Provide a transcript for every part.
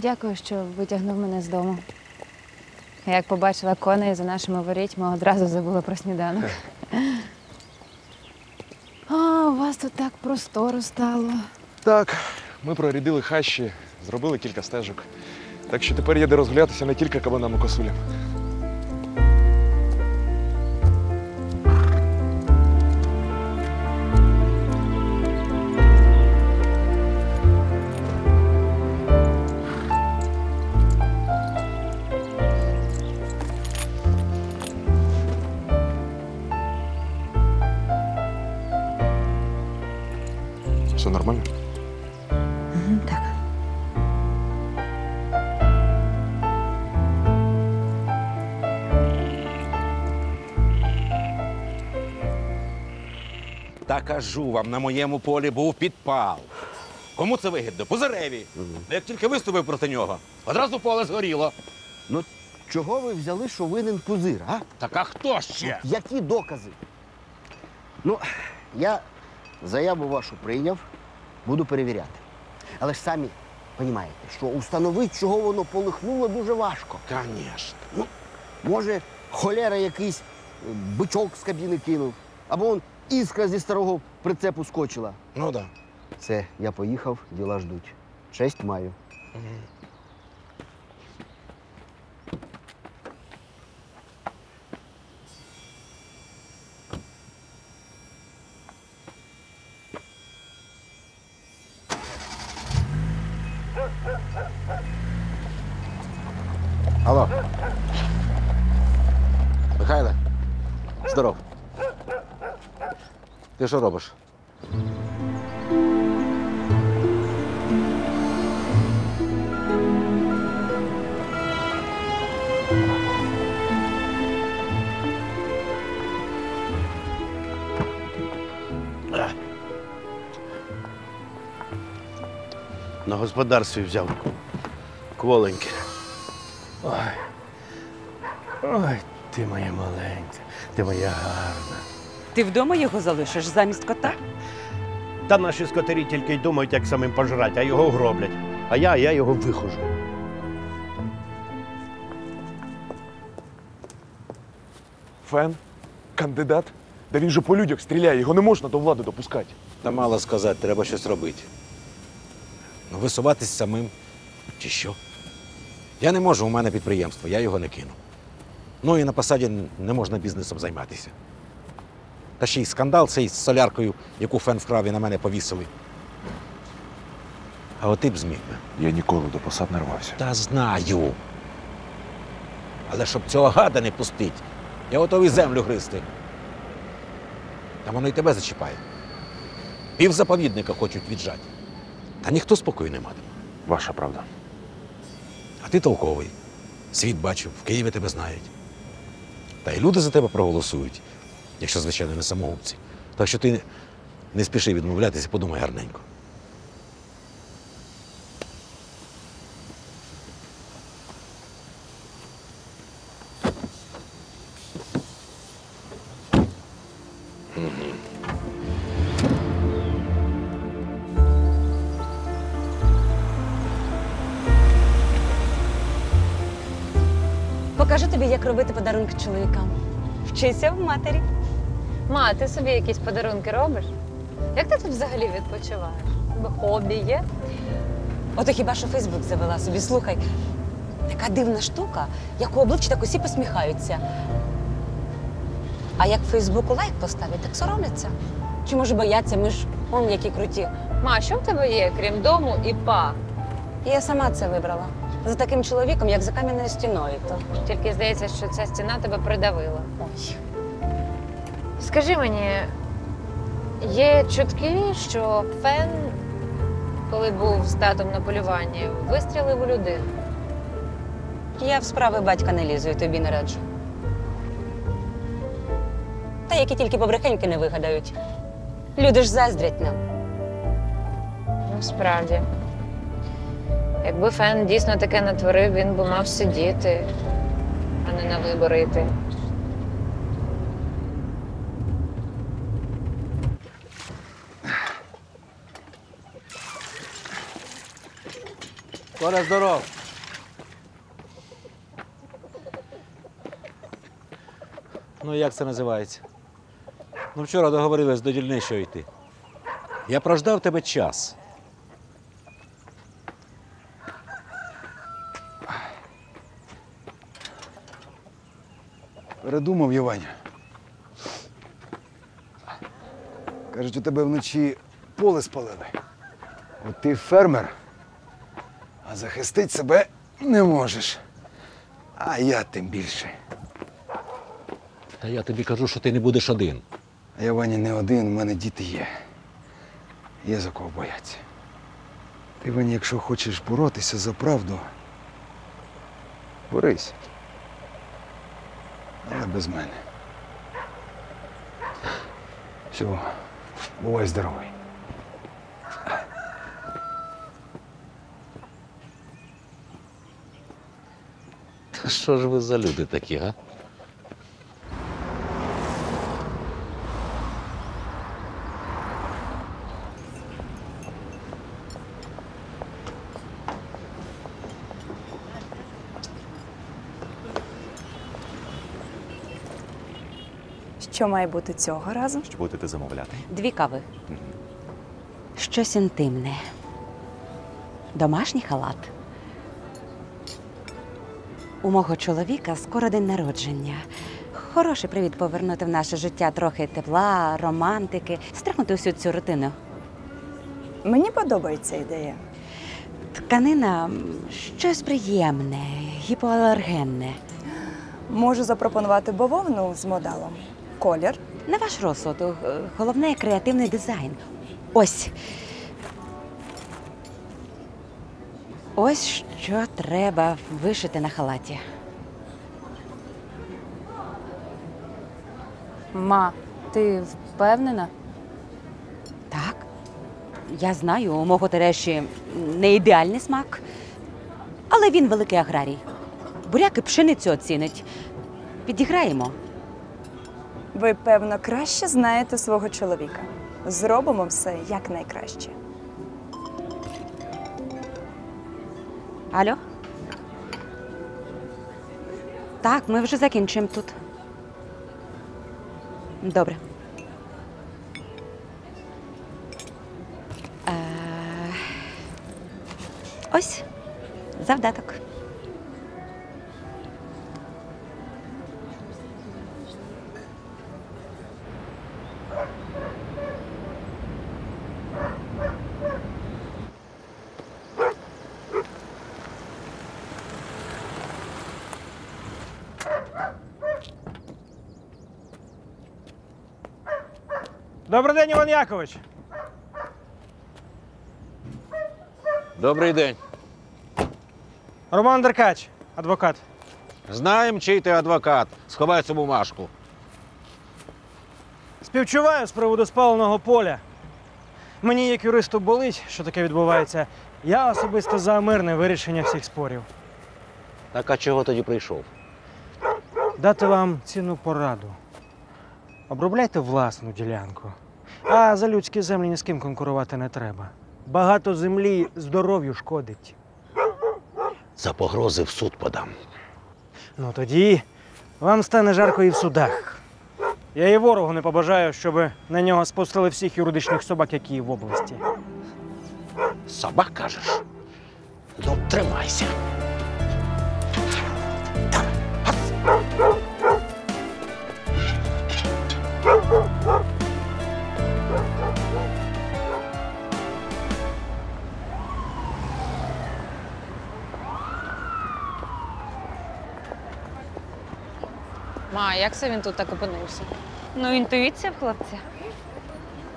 Дякую, що витягнув мене з дому. Як побачила коней за нашими ворітьми, одразу забула про сніданок. А, у вас тут так просторо стало. Так, ми прорядили хащі, зробили кілька стежок. Так що тепер є де розгулятися не тільки кабанам і косулям. Все нормально? Так. Та кажу вам, на моєму полі був підпал. Кому це вигідно? Пузиреві. Як тільки виступив проти нього, одразу поле згоріло. Ну, чого ви взяли, що винен Пузир, а? Так а хто ще? Які докази? Ну, я заяву вашу прийняв, буду перевіряти. Але ж самі розумієте, що установити, чого воно полихнуло, дуже важко. Звісно. Ну, може, холера якийсь бичок з кабіни кинув, або он іскра зі старого прицепу скочила. Ну так. Все, я поїхав, діла ждуть. Честь маю. Алло. Михайле, здоров. Ти що робиш? На господарстві взяв кволеньке. Ой, ти моя маленька, ти моя гарна. Ти вдома його залишиш замість кота? Та наші скотарі тільки й думають, як самим пожрати, а його гроблять. А я його вихожу. Фен? Кандидат? Да він же по людях стріляє, його не можна до влади допускати. Та мало сказати, треба щось робити. Ну, висуватись самим чи що? Я не можу, у мене підприємство, я його не кину. Ну і на посаді не можна бізнесом займатися. Та ще й скандал цей з соляркою, яку Фен вкрав і на мене повісили. А от ти б зміг би. Я ніколи до посад не рвався. Та знаю. Але щоб цього гада не пустить, я готовий землю гризти. Та воно й тебе зачіпає. Півзаповідника хочуть віджати. Та ніхто спокою не матиме. Ваша правда. А ти толковий. Світ бачив, в Києві тебе знають. Та й люди за тебе проголосують, якщо, звичайно, не самогубці. Так що ти не спіши відмовлятися, подумай гарненько. Покажу тобі, як робити подарунки чоловікам. Вчися в матері. Ма, ти собі якісь подарунки робиш? Як ти тут взагалі відпочиваєш? Тебе хобі є? Ото хіба що Фейсбук завела собі. Слухай, така дивна штука, як у обличчя, так усі посміхаються. А як Фейсбуку лайк поставить, так соромляться. Чи може бояться, ми ж он які круті. Ма, що в тебе є, крім дому і па? Я сама це вибрала. За таким чоловіком, як за кам'яною стіною. То. Тільки здається, що ця стіна тебе придавила. Ой. Скажи мені, є чутки, що Фен, коли був з татом на полюванні, вистрілив у людину? Я в справи батька не лізу і тобі не раджу. Та які тільки побрехеньки не вигадають. Люди ж заздрять нам. Ну, справді. Якби Фен дійсно таке натворив, він би мав сидіти, а не на вибори йти. Коля, здоров. Ну, як це називається? Ну, вчора договорились до дільничого йти. Я прождав тебе час. Передумав я, Ваня. Кажуть, у тебе вночі поле спалили. От ти фермер, а захистити себе не можеш. А я тим більше. Та я тобі кажу, що ти не будеш один. А я, Ваня, не один, у мене діти є. Є за кого бояться. Ти, Ваня, якщо хочеш боротися за правду, борись. Але без мене. Все, бувай здоровий. Та що ж ви за люди такі, га? Що має бути цього разу? Що будете замовляти? 2 кави. Щось інтимне. Домашній халат. У мого чоловіка скоро день народження. Хороший привід повернути в наше життя трохи тепла, романтики, стрихнути усю цю рутину. Мені подобається ідея. Тканина щось приємне, гіпоалергенне. Можу запропонувати бавовну з модалом. Колір. На ваш розсуд, головне креативний дизайн. Ось. Ось що треба вишити на халаті. Ма, ти впевнена? Так. Я знаю, у мого Тереші не ідеальний смак, але він великий аграрій. Буряк і пшеницю оцінить. Підіграємо. Ви, певно, краще знаєте свого чоловіка. Зробимо все якнайкраще. Алло? Так, ми вже закінчимо тут. Добре. Ось завдаток. Добрий день, Іван Якович. Добрий день. Роман Деркач, адвокат. Знаємо, чий ти адвокат. Сховай цю бумажку. Співчуваю з приводу спаленого поля. Мені, як юристу, болить, що таке відбувається. Я особисто за мирне вирішення всіх спорів. Так а чого тоді прийшов? Дати вам цінну пораду. Обробляйте власну ділянку. А за людські землі ні з ким конкурувати не треба. Багато землі здоров'ю шкодить. За погрози в суд подам. Ну тоді вам стане жарко і в судах. Я і ворогу не побажаю, щоб на нього спустили всіх юридичних собак, які є в області. Собак, кажеш? Ну, тримайся. Ма, як це він тут так опинився? Ну, інтуїція в хлопця.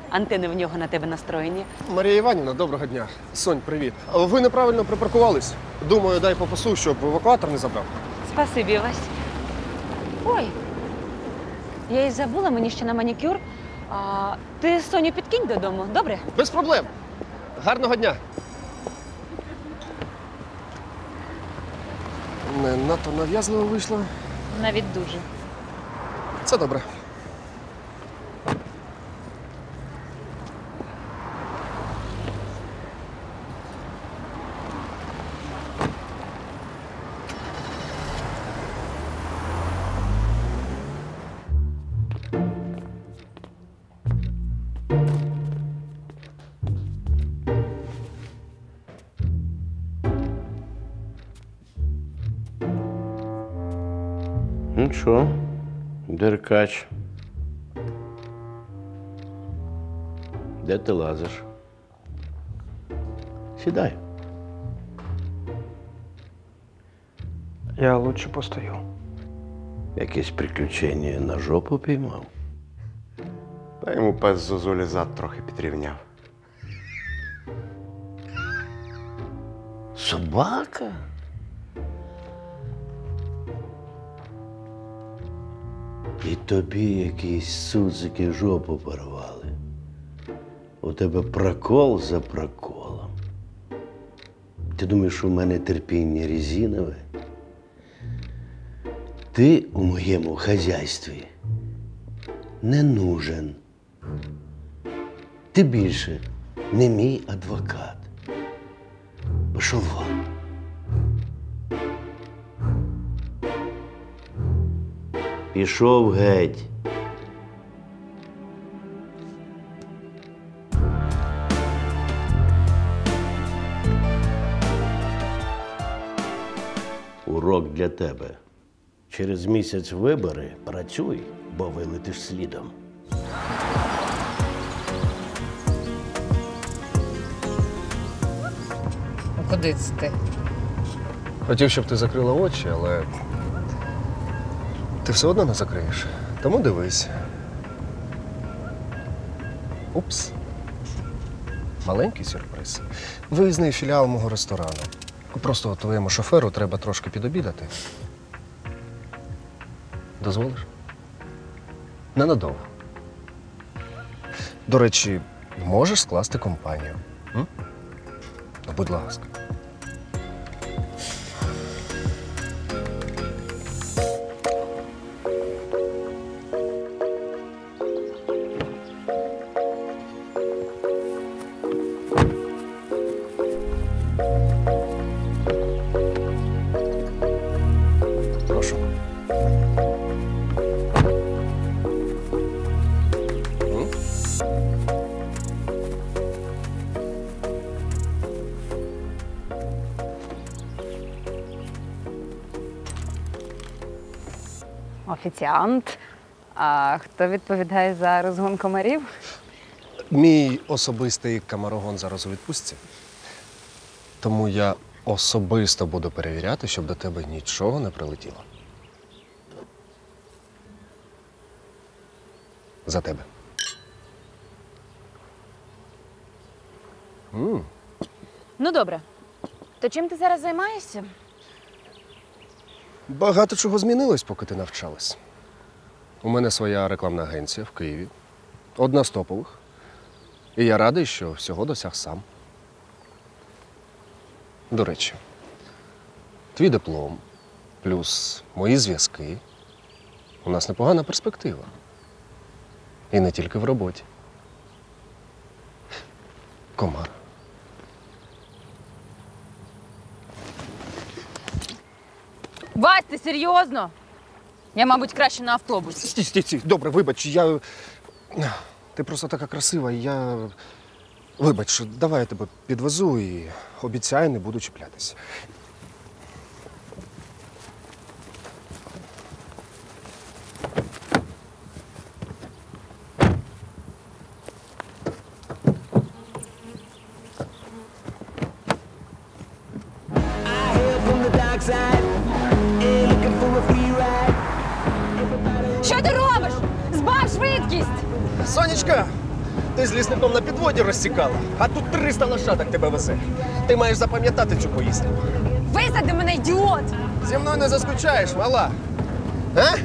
Антени в нього на тебе настроєні. Марія Іванівна, доброго дня. Сонь, привіт. Ви неправильно припаркувались. Думаю, дай попасу, щоб евакуатор не забрав. Спасибі, Вась. Ой, я й забула, мені ще на манікюр. Ти Соню підкинь додому, добре? Без проблем. Гарного дня. Не надто нав'язливо вийшло. Навіть дуже. Це добре. Ну що, Деркач? Де ти лазиш? Сідай. Я лучше постою. Якесь приключення на жопу піймав. Та йому пес Зозулі зад трохи підрівняв. Собака? І тобі якісь суцики жопу порвали. У тебе прокол за проколом. Ти думаєш, у мене терпіння резинове? Ти у моєму хазяйстві не нужен. Ти більше не мій адвокат. Пішов вон. Пішов геть. Урок для тебе. Через місяць вибори працюй, бо вилетиш слідом. Куди це ти? Хотів, щоб ти закрила очі, але ти все одно не закриєш. Тому дивись. Упс. Маленький сюрприз. Виїзний філіал мого ресторану. Просто твоєму шоферу треба трошки підобідати. Дозволиш? Ненадовго. До речі, можеш скласти компанію. М? Ну, будь ласка. Прошу. Офіціант. А хто відповідає за розгон комарів? Мій особистий камарогон зараз у відпустці. Тому я особисто буду перевіряти, щоб до тебе нічого не прилетіло. За тебе. Ну, добре. То чим ти зараз займаєшся? Багато чого змінилось, поки ти навчалась. У мене своя рекламна агенція в Києві. Одна з топових. І я радий, що всього досяг сам. До речі, твій диплом, плюс мої зв'язки. У нас непогана перспектива. І не тільки в роботі. Комар. Вась, ти серйозно? Я, мабуть, краще на автобусі. Стій. Добре, вибач, я. Ти просто така красива, і я. Вибач, давай я тебе підвезу і обіцяю, не буду чіплятися. Що ти робиш? Збав швидкість! Сонечка, ти з лісником на підводі розсікала, а тут 300 лошадок тебе везе. Ти маєш запам'ятати цю поїздку. Висади мене, ідіот! Зі мною не заскучаєш, мала. А?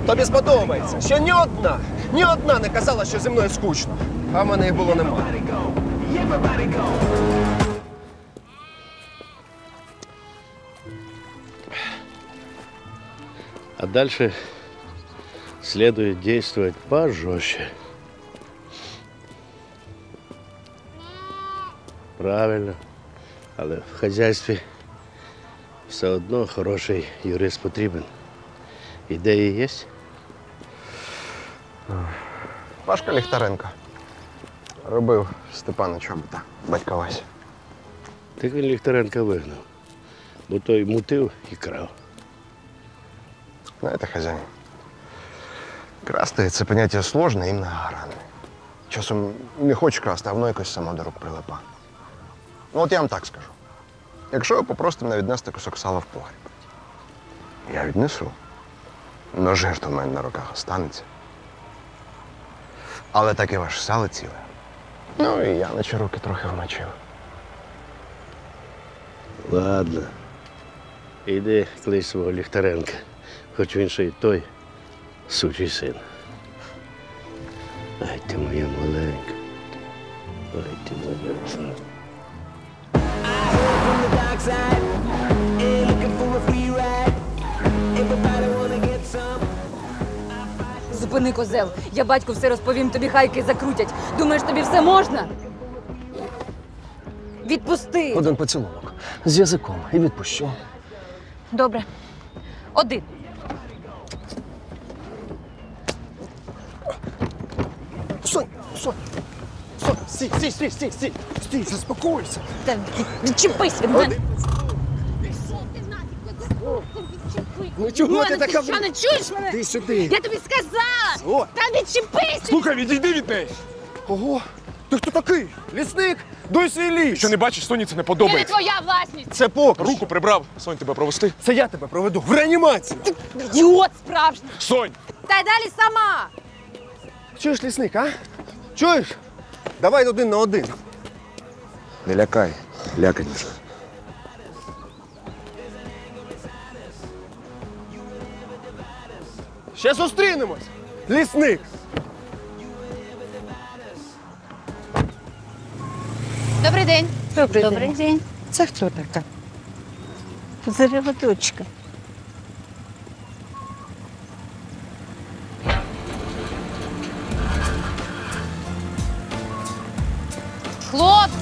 Тобі сподобається, що ні одна не казала, що зі мною скучно. А в мене їх було немає. А дальше следует действовать пожестче. Правильно. Але в хазяйстві все одно хороший юрист потрібен. Ідеї є? Пашка Ліхтаренко. Робив Степана Чобота, батька Вася. Так він Ліхтаренка вигнав, бо той мутив і крав. Знаєте, хазяїн, красти – це поняття сложне і многогранне. Часом не хочеш красти, а воно якось само до рук прилипа. Ну от я вам так скажу. Якщо ви попросите мене віднести кусок сала в погріб, я віднесу. Но жертва в мене на руках останеться. Але так і ваше сало ціле. Ну і я наче руки трохи вмочив. Ладно. Іди клич свого Ліхтаренка. Хоч він ще й той сучий син. Ай, ти моя маленька. Ай, ти моя. Зупини, козел. Я батьку все розповім, тобі хайки закрутять. Думаєш, тобі все можна? Відпусти. Один поцілунок. З язиком. І відпущу. Добре. Один. Сонь, стій, заспокойся. Та відчепись від мене. Ну чого ти така? Що, не чуєш мене? Ти сюди. Я тобі сказала! Та відчепись! Слухай, відійди від неї. Ого, ти хто такий? Лісник? Дуй свій ліс. Що не бачиш, Соні це не Це не подобається. твоя власність! Це покер. Руку прибрав. Сонь, тебе провести? Це я тебе проведу в реанімацію. Ідіот справжній! Сонь! Та й далі сама! Чуєш, лісник, а? Чуєш? Давай 1 на 1. Не лякай, ляканіше. Ще зустрінемось. Лісник. Добрий день. Добрий день. Це хто така? Зарева дочка. Хлопці!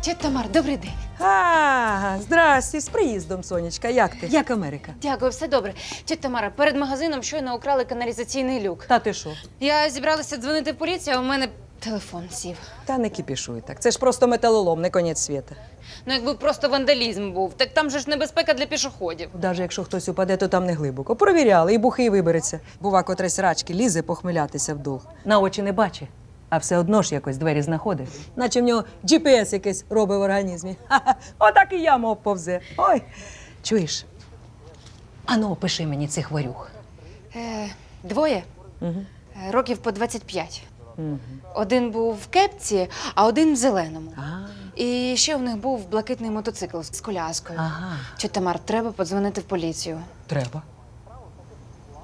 Тетя Тамар, добрий день. Здрасте, з приїздом, сонечка. Як ти? Як Америка? Дякую, все добре. Тетя Тамара, перед магазином щойно украли каналізаційний люк. Та ти що? Я зібралася дзвонити в поліцію, а у мене телефон сів. Та не кипішуй так. Це ж просто металолом, не конець світа. Ну, якби просто вандалізм був, так там же ж небезпека для пішоходів. Навіть якщо хтось упаде, то там не глибоко. Провіряли, і бухий вибереться. Бува, котресь рачки лізе похмилятися вдул. На очі не бачить, а все одно ж якось двері знаходить. Наче в нього GPS якийсь робить в організмі. Ха-ха. Отак і я мов повзе. Ой, чуєш? Ану, опиши мені цих ворюг. Двоє. Угу. Років по 25. Угу. Один був в кепці, а один в зеленому. І ще в них був блакитний мотоцикл з коляскою. Ага. Тетя Тамар, треба подзвонити в поліцію. Треба.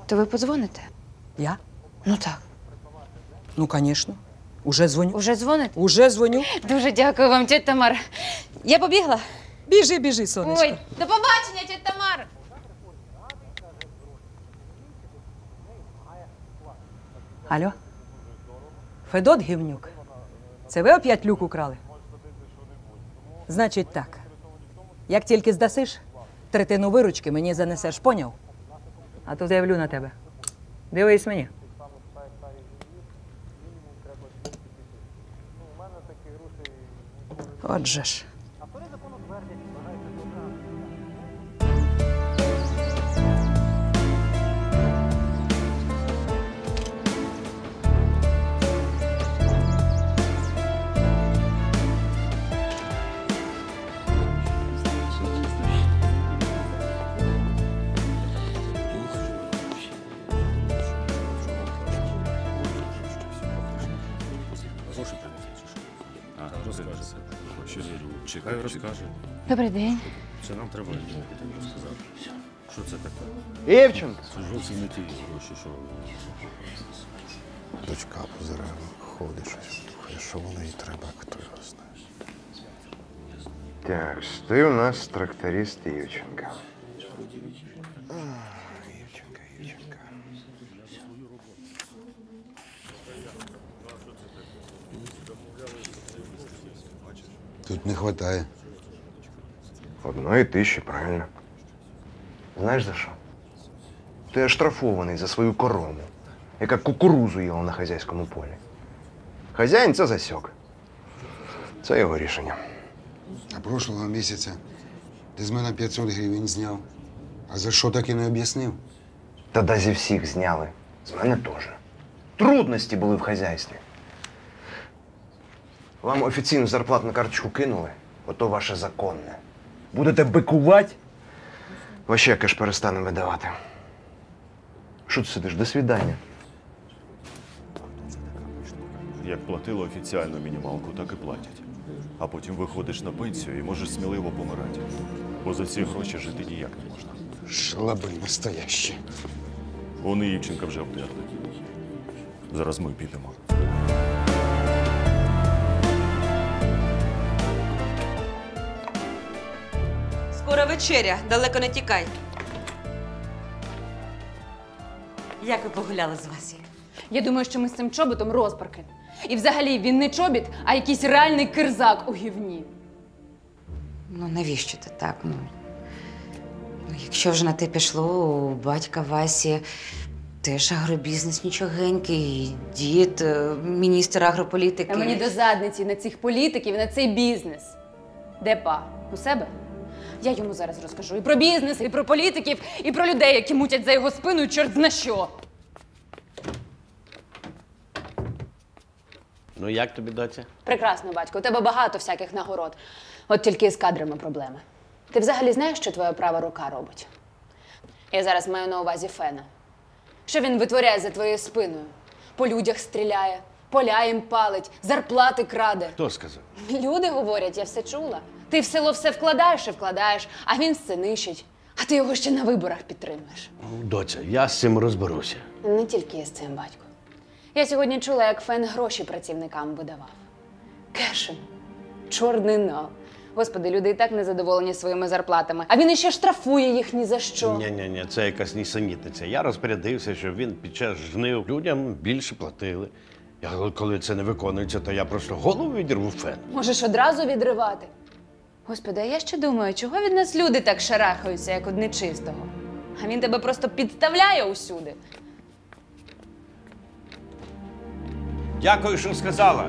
То ви подзвоните? Я? Ну так. Ну, звісно. Уже дзвоню. Уже дзвоните? Уже дзвоню. Дуже дякую вам, тетя Тамар. Я побігла? Біжи, біжи, сонечко. Ой, до побачення, тетя Тамар! Алло? Федот Гівнюк, це ви опять люк украли? Значить так, як тільки здасиш, третину виручки мені занесеш, поняв? А то заявлю на тебе. Дивись мені. Отже ж. Чекай, розкаже. Добрий день. Це нам треба сказати. Що це таке? Івченко! Це зовсім не ті гроші, що... Дочка по дереву ходить щось. Що воно їй треба, хто його знає. Так, ти у нас тракторист Івченко. Тут не вистачає. 1000, правильно. Знаєш за що? Ти оштрафований за свою корову, яка кукурузу їла на хазяйському полі. Хазяїн це засік. Це його рішення. А прошлого місяця ти з мене 500 гривень зняв. А за що так і не об'яснив? Та да зі всіх зняли. З мене теж. Трудності були в хазяйстві. Вам офіційну зарплатну карточку кинули, ото ваше законне. Будете бикувати, ваші кеш перестанемо давати. Що ти сидиш? До свідання. Як платили офіціальну мінімалку, так і платять. А потім виходиш на пенсію і можеш сміливо помирати. Бо за ці гроші жити ніяк не можна. Шалаби настоящі. Вони Івченка вже обдерли. Зараз ми підемо. Скоро вечеря, далеко не тікай. Як ви погуляли з Васі? Я думаю, що ми з цим чоботом розпарки. І взагалі він не чобіт, а якийсь реальний кирзак у гівні. Ну навіщо ти так? Ну, якщо вже на те пішло, у батька Васі теж агробізнес нічогенький, дід, міністр агрополітики. А мені до задниці на цих політиків і на цей бізнес. Де па? У себе? Я йому зараз розкажу і про бізнес, і про політиків, і про людей, які мутять за його спиною чорт зна що. Ну як тобі, доця? Прекрасно, батько, у тебе багато всяких нагород. От тільки з кадрами проблеми. Ти взагалі знаєш, що твоя права рука робить? Я зараз маю на увазі Фена. Що він витворяє за твоєю спиною? По людях стріляє, поля їм палить, зарплати краде. Хто сказав? Люди говорять, я все чула. Ти в село все вкладаєш і вкладаєш, а він все нищить. А ти його ще на виборах підтримуєш. Ну, доця, я з цим розберуся. Не тільки з цим, батько. Я сьогодні чула, як Фен гроші працівникам видавав. Кешем. Чорнина. Господи, люди і так незадоволені своїми зарплатами. А він іще штрафує їх ні за що. Ні, це якась нісенітниця. Я розпорядився, щоб він під час жнив людям більше платили. Коли це не виконується, то я просто голову відірву Фен. Можеш одразу відривати. Господи, а я ще думаю, чого від нас люди так шарахаються, як од нечистого? А він тебе просто підставляє усюди. Дякую, що сказала.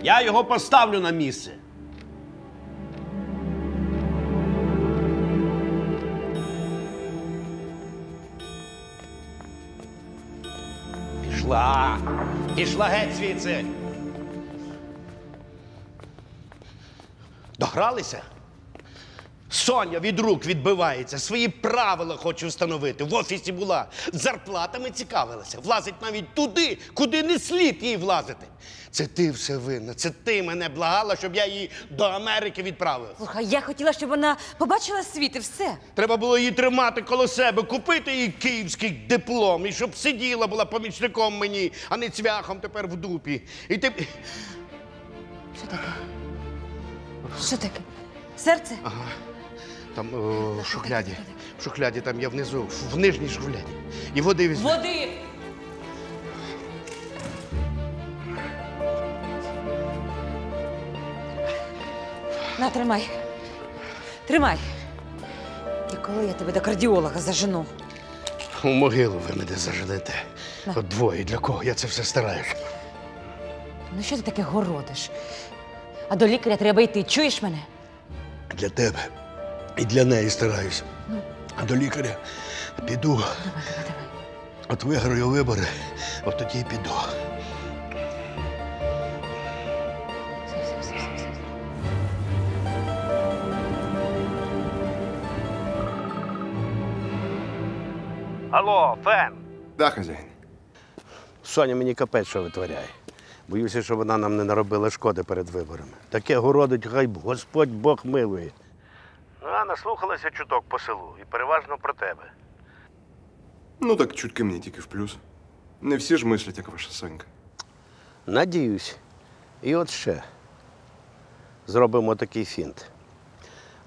Я його поставлю на місце. Пішла геть звідси. Догралися? Соня від рук відбивається, свої правила хоче встановити. В офісі була, з зарплатами цікавилася. Влазить навіть туди, куди не слід їй влазити. Це ти все винна, це ти мене благала, щоб я її до Америки відправив. Слухай, я хотіла, щоб вона побачила світ і все. Треба було її тримати коло себе, купити їй київський диплом, і щоб сиділа була помічником мені, а не цвяхом тепер в дупі. І ти... Що таке? Що таке? Серце? Ага. Там в шухляді. В шухляді там є внизу, в нижній шухляді. І води візьми. Води! На, тримай. Тримай. І коли я тебе до кардіолога зажену? У могилу ви мене заженете. От двоє. Для кого я це все стараюсь? Ну що ти таке городиш? А до лікаря треба йти, чуєш мене? Для тебе. І для неї стараюся. А до лікаря піду. Давай. От виграю вибори, от тоді й піду. Алло, Фен! Да, хазяїн. Соня мені капець, що витворяє. Боюся, що вона нам не наробила шкоди перед виборами. Таке городить, хай Господь Бог милує. Ну, а наслухалася чуток по селу, і переважно про тебе. Ну так чутки мені тільки в плюс. Не всі ж мислять, як ваша Сонька. Надіюсь. І от ще. Зробимо такий фінт.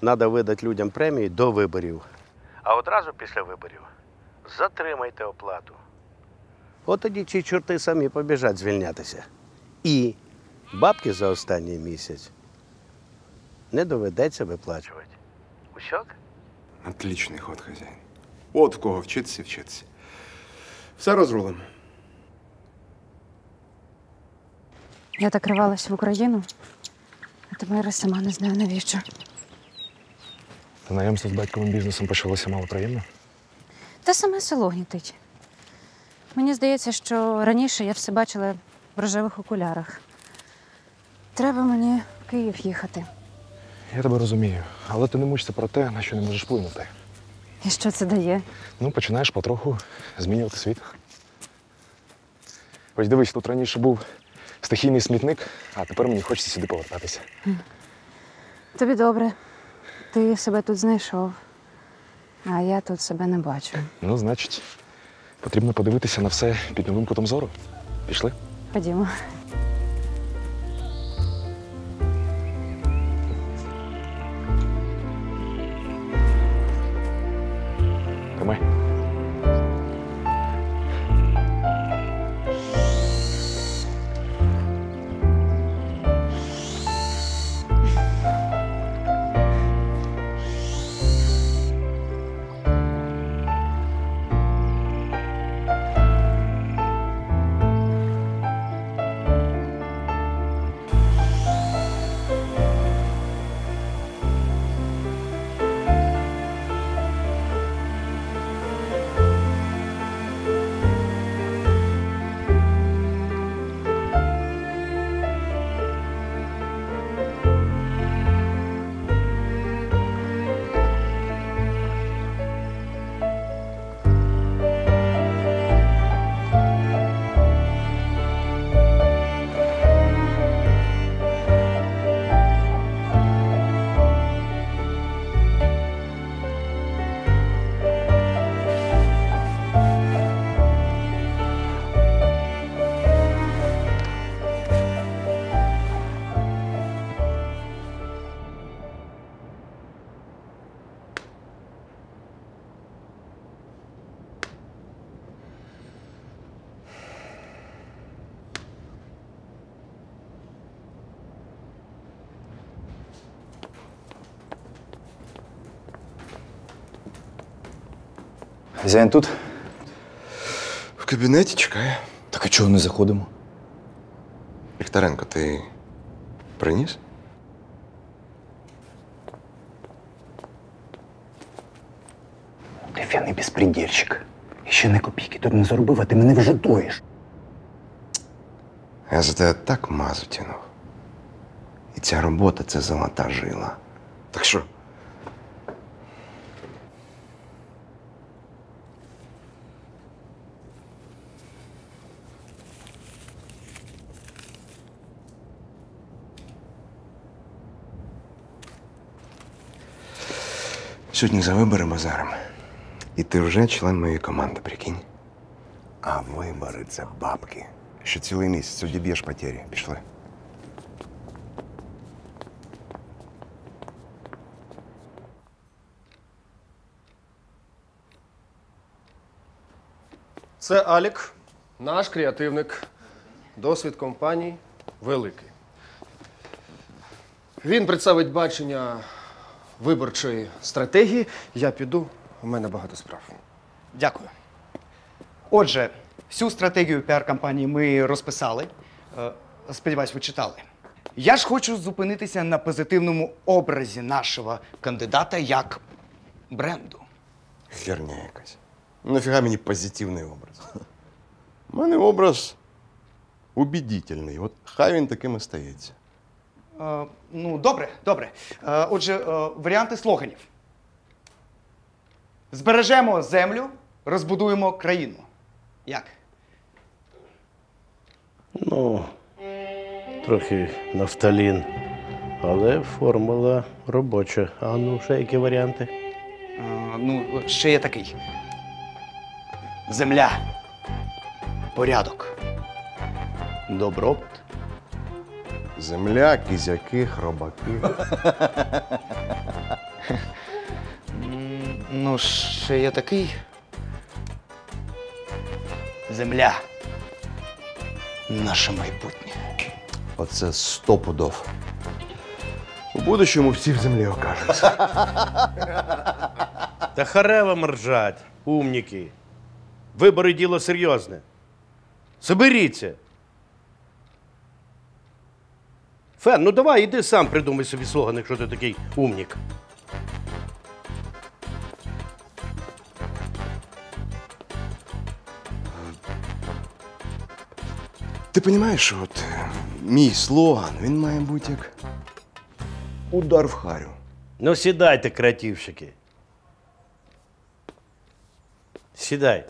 треба видати людям премії до виборів. А одразу після виборів затримайте оплату. От тоді ці чорти самі побіжать звільнятися. І бабки за останній місяць не доведеться виплачувати. Усьок? Отличний ход, хазяїн. От в кого вчитися, вчитися. Все розрулимо. Я так рвалась в Україну, а тепер сама не знаю навіщо. Знайомство з батьковим бізнесом почалося мало приємно. Та саме село гнітить. Мені здається, що раніше я все бачила в рожевих окулярах. Треба мені в Київ їхати. Я тебе розумію, але ти не мучся про те, на що не можеш вплинути. І що це дає? Ну, починаєш потроху змінювати світ. Ось дивись, тут раніше був стихійний смітник, а тепер мені хочеться сюди повертатися. Тобі добре. Ти себе тут знайшов, а я тут себе не бачу. Ну, значить, потрібно подивитися на все під новим кутом зору. Пішли? Ходімо. Тримай. Хазяїн тут? В кабінеті чекає. Так а чого не заходимо? Вікторенко, ти приніс? Ти фяний безпредельщик. І ще не копійки тут не заробив, а ти мене вже доїш. Я за тебе так мазу тянув. І ця робота – це золота жила. Так що? Сьогодні за вибори базаром. І ти вже член моєї команди, прикинь. А вибори – це бабки. Ще цілий місяць одіб'єш потері. Пішли. Це Алік, наш креативник. Досвід компанії великий. Він представить бачення виборчої стратегії. Я піду, у мене багато справ. Дякую. Отже, всю стратегію піар-кампанії ми розписали. Сподіваюсь, ви читали. Я ж хочу зупинитися на позитивному образі нашого кандидата як бренду. Херня якась. Ну, нафіга мені позитивний образ? У мене образ убедительний. От хай він таким і стається. Ну, добре, добре. Отже, варіанти слоганів. Збережемо землю, розбудуємо країну. Як? Ну, трохи нафталін, але формула робоча. А ну, ще які варіанти? Ну, ще є такий. Земля. Порядок. Добробут. Земля, кізяки, хробаки. Ну, ще є такий. Земля. Наше майбутнє. Оце 100 пудов. У будущому всі в землі окажуться. Та харе вам ржать, умніки. Вибори діло серйозне. Соберіться. Фен, ну давай, іди сам придумай собі слоган, якщо ти такий умнік. Ти розумієш, що от мій слоган, він має бути як удар в харю. Ну сідайте, креативщики. Сідай.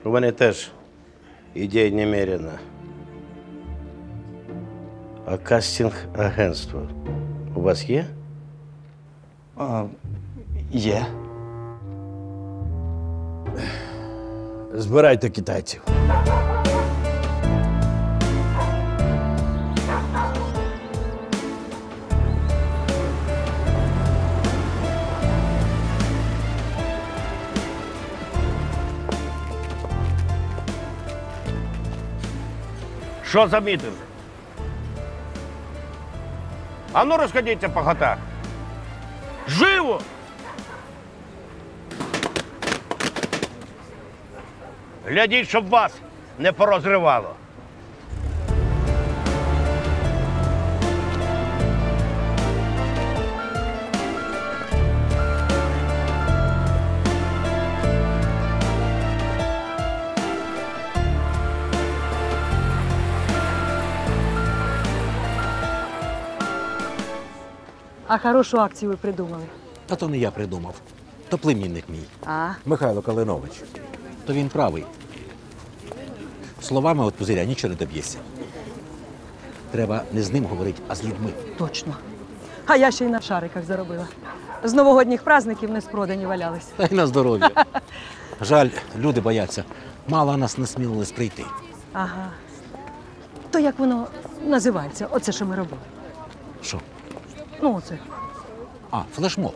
У мене теж ідей немерено. А кастинг-агентство у вас є? Є. Збирайте китайців. Що замітили? А ну розходіться по хатах. Живо! Глядіть, щоб вас не порозривало. А хорошу акцію ви придумали. Та то не я придумав. То племінник мій. А? Михайло Калинович. То він правий. Словами от пузиря нічого не доб'єшся. Треба не з ним говорити, а з людьми. Точно. А я ще й на шариках заробила. З новогодніх праздників не спродані валялись. Та й на здоров'я. Жаль, люди бояться. Мало нас насмілились прийти. Ага. То як воно називається? Оце, що ми робили? Що? Ну, оце. А, флешмоб.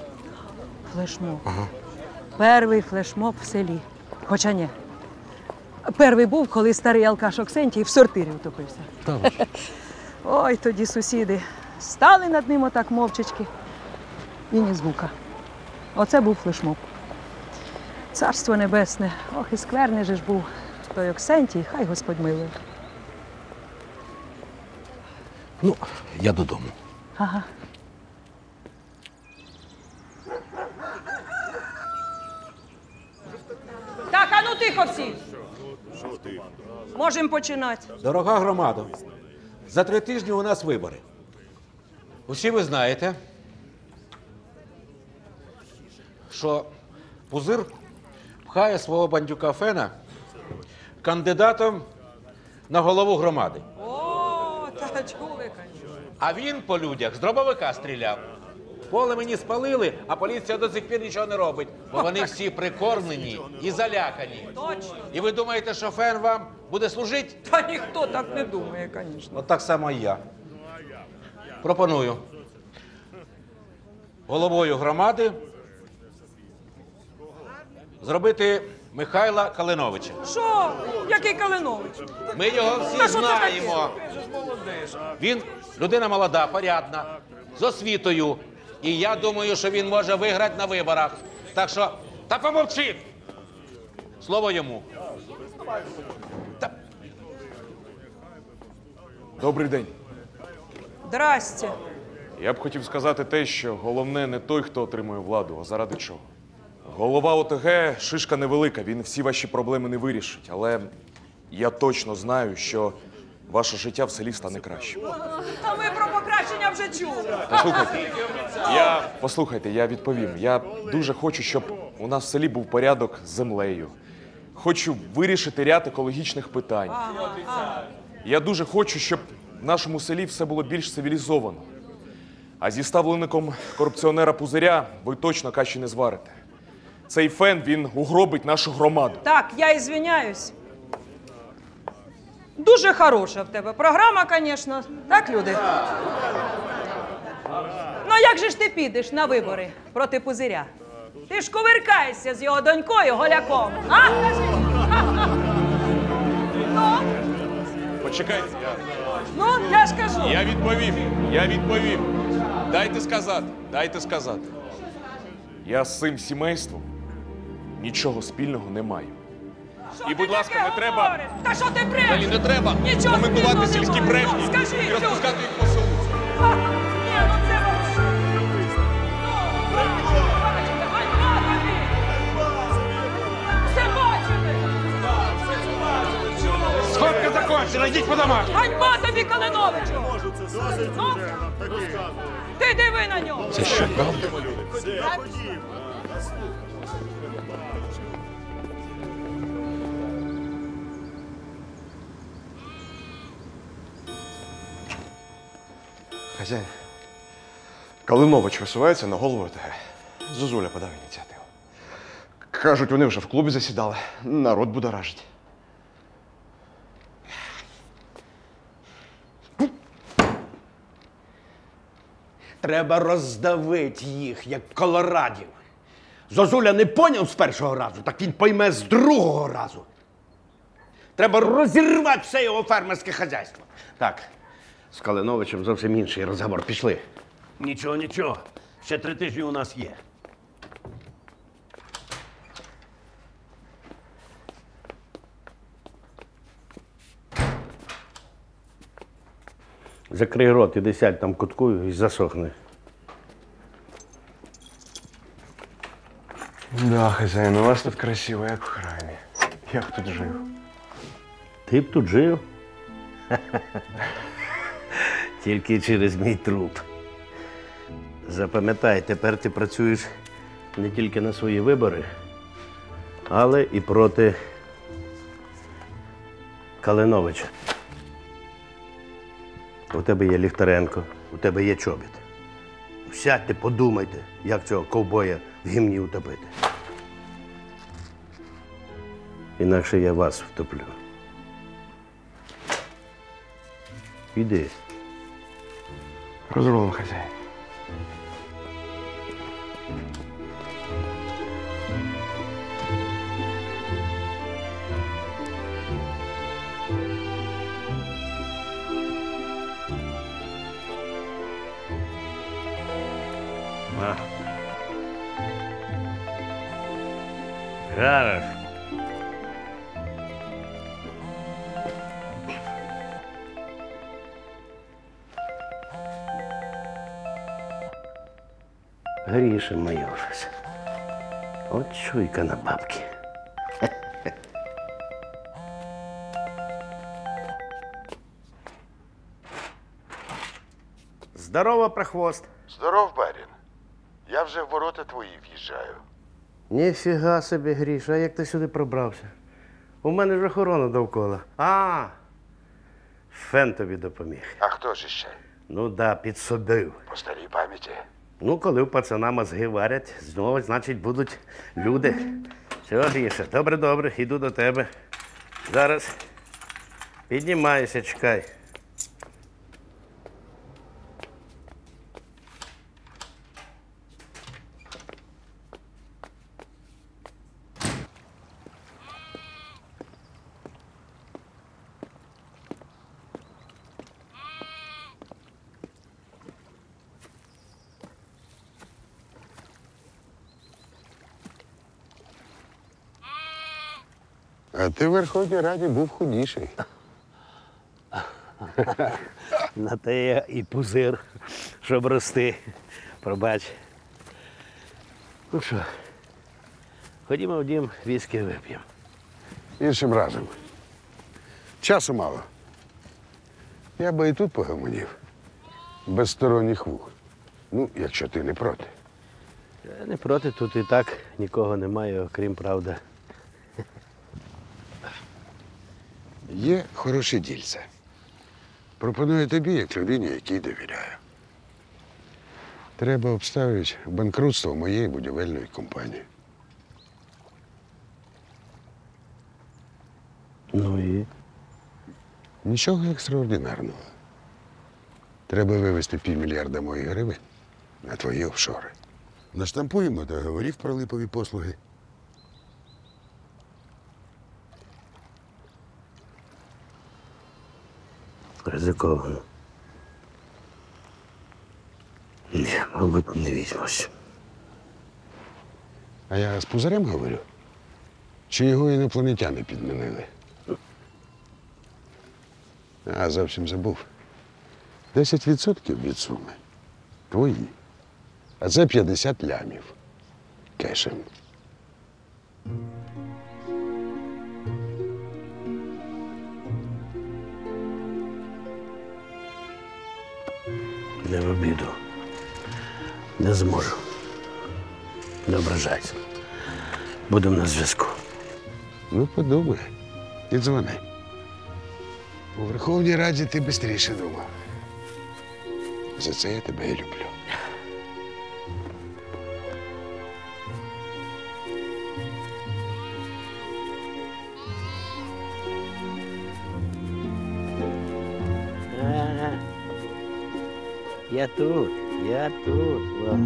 Флешмоб. Ага. Перший флешмоб в селі. Хоча ні. Перший був, коли старий алкаш Оксентій в сортирі утопився. Та ви ж. Ой, тоді сусіди стали над ним отак мовчачки. І ні звука. Оце був флешмоб. Царство небесне. Ох, і скверний же ж був той Оксентій, хай Господь милує. Ну, я додому. Ага. Так, а ну тихо всі. Можемо починати. Дорога громада, за 3 тижні у нас вибори. Усі ви знаєте, що Пузир пхає свого бандюка Фена кандидатом на голову громади. О, та чули, звісно. А він по людях з дробовика стріляв. Поле мені спалили, а поліція до сих пір нічого не робить, бо вони всі прикормлені і залякані. Точно. І ви думаєте, що Фен вам буде служити? Та ніхто так не думає, звісно. От так само і я. Пропоную головою громади зробити Михайла Калиновича. Що? Який Калинович? Ми його всі Та що це знаємо. Він людина молода, порядна, з освітою. І я думаю, що він може виграти на виборах. Так що, та помовчи! Слово йому. Добрий день. Здрасте. Я б хотів сказати те, що головне не той, хто отримує владу, а заради чого. Голова ОТГ – шишка невелика, він всі ваші проблеми не вирішить. Але я точно знаю, що ваше життя в селі стане кращим. Та ми про покращення вже чули. Послухайте, я відповім. Я дуже хочу, щоб у нас в селі був порядок з землею. Хочу вирішити ряд екологічних питань. Я дуже хочу, щоб в нашому селі все було більш цивілізовано. А зі ставленником корупціонера Пузиря ви точно каші не зварите. Цей Фен, він угробить нашу громаду. Так, я ізвиняюсь. Дуже хороша в тебе програма, звісно. Так, люди? Ну як же ж ти підеш на вибори проти Пузиря? Ти ж кувиркаєшся з його донькою Голяком, а? Ну, Почекайте, ну, я ж кажу. я відповів. Дайте сказати. Я з цим сімейством нічого спільного не маю. І, будь ласка, не треба... Говориш? Та що ти бреш? Взагалі не треба Нічого коментувати спільного сільські немає. брехні Ну, скажи, і розпускати їх по селу. Ні, ну це вообще. Бачите, ганьба тобі! Все бачили! Сходка закончена, йдіть по домах! Ганьба тобі, Калиновичу! Ну, ти диви на нього! Це що, правда? Хазяїн, Калинович висувається на голову ОТГ. Зозуля подав ініціативу. Кажуть, вони вже в клубі засідали. Народ будоражить. Треба роздавити їх, як колорадів. Зозуля не поняв з першого разу, так він пойме з другого разу. Треба розірвати все його фермерське хазяйство. Так, з Калиновичем зовсім інший розговор. Пішли. Нічого, нічого. Ще 3 тижні у нас є. Закрий рот, іди сядь там кутку і засохни. Да, хазяїн, у вас тут красиво, як в храмі. Я б тут жив. Ти б тут жив? Тільки через мій труп. Запам'ятай, тепер ти працюєш не тільки на свої вибори, але і проти Калиновича. У тебе є Ліхтаренко, у тебе є Чобіт. Сядьте, подумайте, як цього ковбоя в гімні утопити. Інакше я вас втоплю. Іди. Розрулом, хазяїн. Хорош. Грішин майорився. От чуйка на бабки. Здорово, прохвост. Здоров, барін. Я вже в ворота твої в'їжджаю. Ніфіга собі, Гріша, а як ти сюди пробрався? У мене ж охорона довкола. Фен тобі допоміг. А хто ж іще? Ну да, підсобив. По старій пам'яті. Ну, коли у пацана мозги варять, знову, значить, будуть люди. Все, Гріша, добре, іду до тебе. Зараз піднімаюся, чекай. А ти в Верховній Раді був худіший. На те я і пузир, щоб рости. Пробач. Ну що, ходімо в дім, віскі вип'ємо. Іншим разом. Часу мало. Я би і тут погомонів. Без сторонніх вух. Ну, якщо ти не проти. Я не проти, тут і так нікого немає, окрім правда. Є хороше дільце. Пропоную тобі, як людині, якій довіряю. Треба обставити банкрутство моєї будівельної компанії. Ну і? Нічого екстраординарного. Треба вивести $500 000 моїх гривень на твої офшори. Наштампуємо договорів про липові послуги. Ризиковано. Ні, мабуть, не візьмусь. А я з Пузарем говорю? Чи його інопланетяни підмінили? А, зовсім забув. 10% від суми твої. А це 50 лямів. Кешем. Не в обіду. Не зможу. Не ображайся. Будемо на зв'язку. Ну, подумай. І дзвони. У Верховній Раді ти швидше думав. За це я тебе і люблю. Я тут, я тут. Во.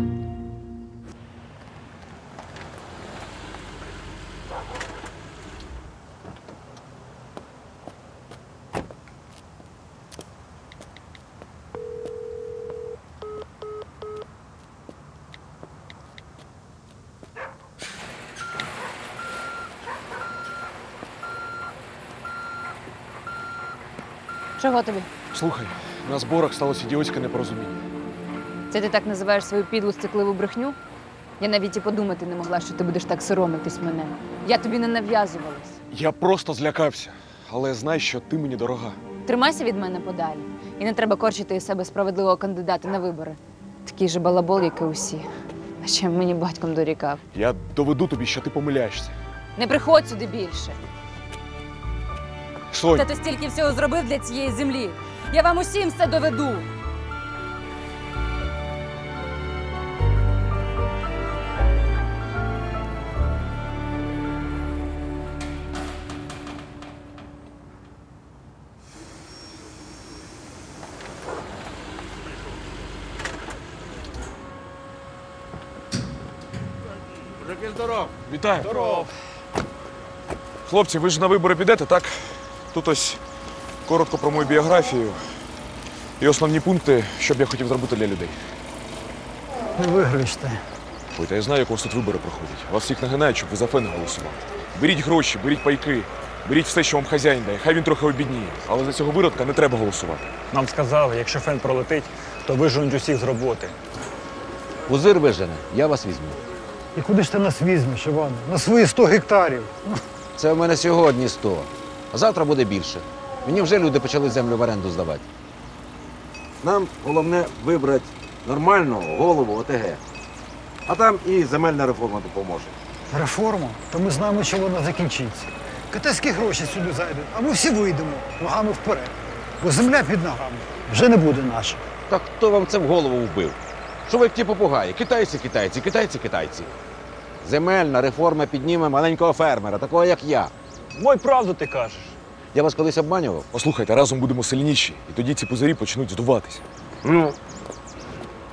Чого тобі? Слухай, на зборах сталося ідіотське непорозуміння. Це ти так називаєш свою підлу стекливу брехню? Я навіть і подумати не могла, що ти будеш так соромитись мене. Я тобі не нав'язувалась. Я просто злякався, але знай, що ти мені дорога. Тримайся від мене подалі. І не треба корчити із себе справедливого кандидата на вибори. Такий же балабол, як і усі. А ще мені батьком дорікав. Я доведу тобі, що ти помиляєшся. Не приходь сюди більше. Сонь, Та ти стільки всього зробив для цієї землі. Я вам усім все доведу. Мужики, здоров! Вітаю! Здоров! Хлопці, ви ж на вибори підете, так? Тут ось коротко про мою біографію і основні пункти, що б я хотів зробити для людей. Не виграєш ти. Ой, та я знаю, як у вас тут вибори проходять. Вас всіх нагинають, щоб ви за фен голосували. Беріть гроші, беріть пайки, беріть все, що вам хазяїн дає. Хай він трохи обідніє. Але за цього виродка не треба голосувати. Нам сказали, якщо фен пролетить, то виженуть усіх з роботи. Пузир вижене, я вас візьму. І куди ж ти нас візьмеш, Іване? На свої 100 гектарів. Це в мене сьогодні 100, а завтра буде більше. Мені вже люди почали землю в оренду здавати. Нам головне вибрати нормального голову ОТГ. А там і земельна реформа допоможе. Реформа? То ми знаємо, що вона закінчиться. Китайські гроші сюди зайдуть, а ми всі вийдемо ногами вперед. Бо земля під ногами вже не буде наша. Так хто вам це в голову вбив? Що ви як ті попугаї? Китайці, китайці, китайці, китайці. Земельна реформа підніме маленького фермера, такого як я. Мой, правду ти кажеш. Я вас колись обманював? Послухайте, разом будемо сильніші, і тоді ці пузирі почнуть здуватися. Ну.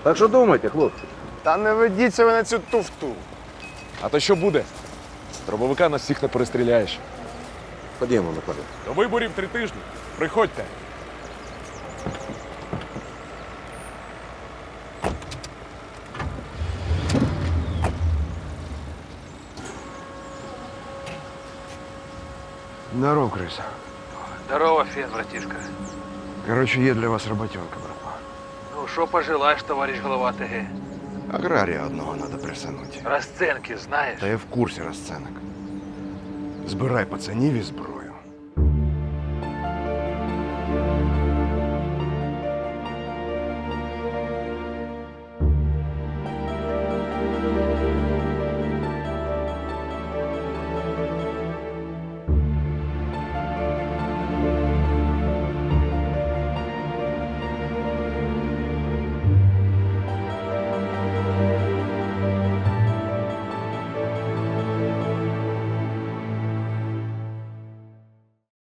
Так що думайте, хлопці? Та не ведіться ви на цю туфту. А то що буде? З дробовика нас всіх не перестріляєш. Ходімо, Микола. До виборів 3 тижні. Приходьте. Здоров, крыса. Здорово, Фен, братишка. Короче, є для вас роботенка, братва. Ну, що пожелаєш, товарищ глава ТГ? Аграрія одного треба присунути. Розценки знаєш? Та я в курсі розценок. Збирай пацанів і зброю.